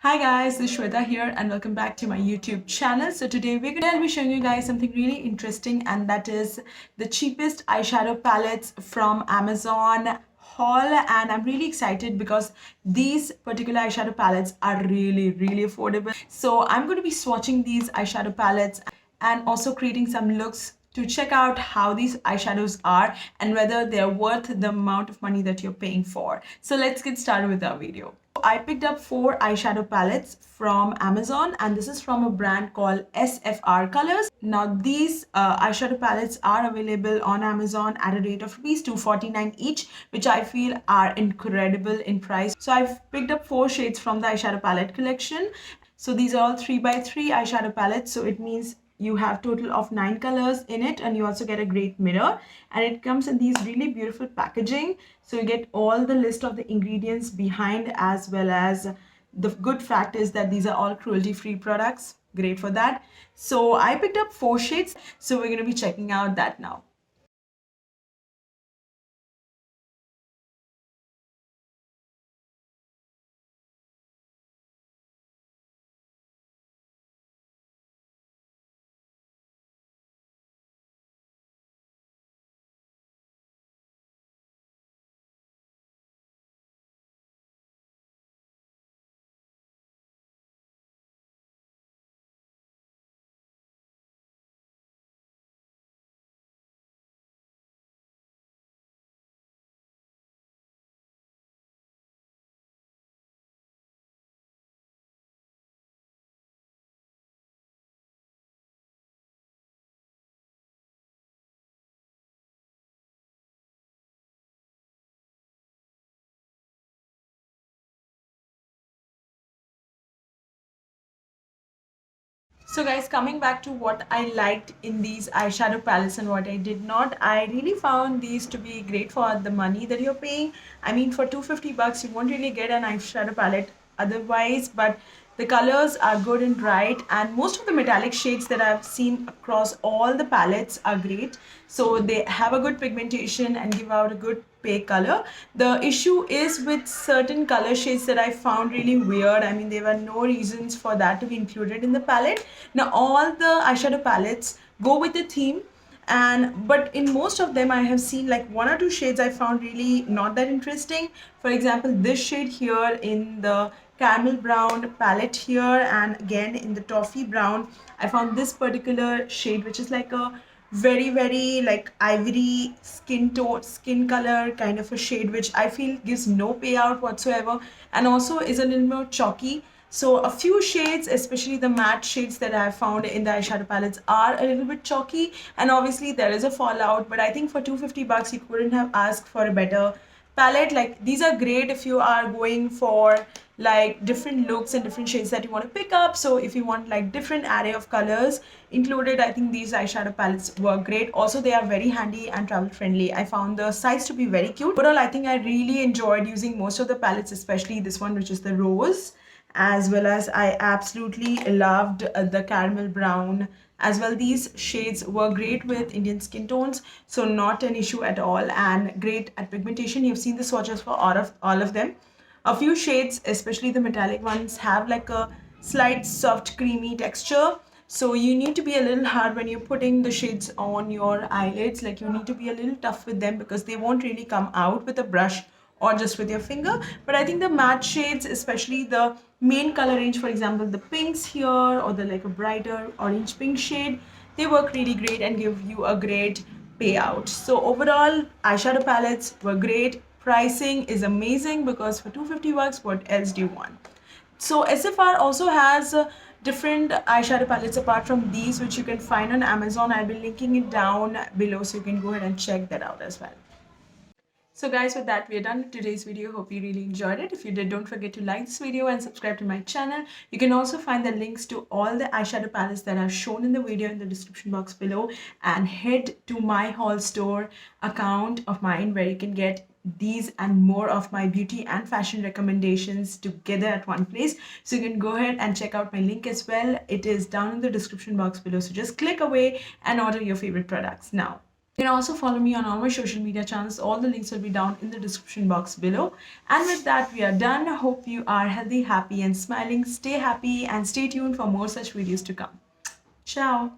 Hi guys, this is Shweta here and welcome back to my YouTube channel. So today I'll be showing you guys something really interesting, and that is the cheapest eyeshadow palettes from Amazon haul. And I'm really excited because these particular eyeshadow palettes are really affordable. So I'm going to be swatching these eyeshadow palettes and also creating some looks to check out how these eyeshadows are and whether they're worth the amount of money that you're paying for. So let's get started with our video. I picked up 4 eyeshadow palettes from Amazon, and this is from a brand called SFR Colors. Now these eyeshadow palettes are available on Amazon at a rate of rupees 249 each, which I feel are incredible in price. So I've picked up 4 shades from the eyeshadow palette collection. So these are all 3x3 eyeshadow palettes, so it means you have total of 9 colors in it, and you also get a great mirror, and it comes in these really beautiful packaging. So you get all the list of the ingredients behind, as well as the good fact is that these are all cruelty free products. Great for that. So I picked up 4 shades, so we're going to be checking out that now. So guys, coming back to what I liked in these eyeshadow palettes and what I did not, I really found these to be great for the money that you're paying. I mean, for 250 bucks, you won't really get an eyeshadow palette otherwise, but the colors are good and bright, and most of the metallic shades that I've seen across all the palettes are great. So they have a good pigmentation and give out a good pale color. The issue is with certain color shades that I found really weird. I mean, there were no reasons for that to be included in the palette. Now all the eyeshadow palettes go with the theme, and but in most of them I have seen like 1 or 2 shades I found really not that interesting. For example, this shade here in the caramel brown palette here, and again in the toffee brown, I found this particular shade, which is like a very like ivory skin tone, skin color kind of a shade, which I feel gives no payout whatsoever and also is a little more chalky. So a few shades, especially the matte shades that I have found in the eyeshadow palettes, are a little bit chalky, and obviously there is a fallout, but I think for 250 bucks you couldn't have asked for a better palette. Like, these are great if you are going for like different looks and different shades that you want to pick up. So if you want like different array of colors included, I think these eyeshadow palettes work great. Also, they are very handy and travel friendly. I found the size to be very cute. Overall, I think I really enjoyed using most of the palettes, especially this one, which is the rose, as well as I absolutely loved the caramel brown as well. These shades were great with Indian skin tones, so not an issue at all, and great at pigmentation. You've seen the swatches for all of them. A few shades, especially the metallic ones, have like a slight soft creamy texture, so you need to be a little hard when you're putting the shades on your eyelids. Like, you need to be a little tough with them because they won't really come out with a brush or just with your finger. But I think the matte shades, especially the main color range, for example the pinks here or the like a brighter orange pink shade, they work really great and give you a great payout. So overall, eyeshadow palettes were great. Pricing is amazing because for 250 bucks, what else do you want? So SFR also has different eyeshadow palettes apart from these, which you can find on Amazon. I'll be linking it down below, so you can go ahead and check that out as well. So guys, with that, we are done with today's video. Hope you really enjoyed it. If you did, don't forget to like this video and subscribe to my channel. You can also find the links to all the eyeshadow palettes that I've shown in the video in the description box below, and head to my haul store account of mine where you can get these and more of my beauty and fashion recommendations together at one place. So you can go ahead and check out my link as well. It is down in the description box below. So just click away and order your favorite products now. You can also follow me on all my social media channels. All the links will be down in the description box below. And with that, we are done. I hope you are healthy, happy, and smiling. Stay happy and stay tuned for more such videos to come. Ciao.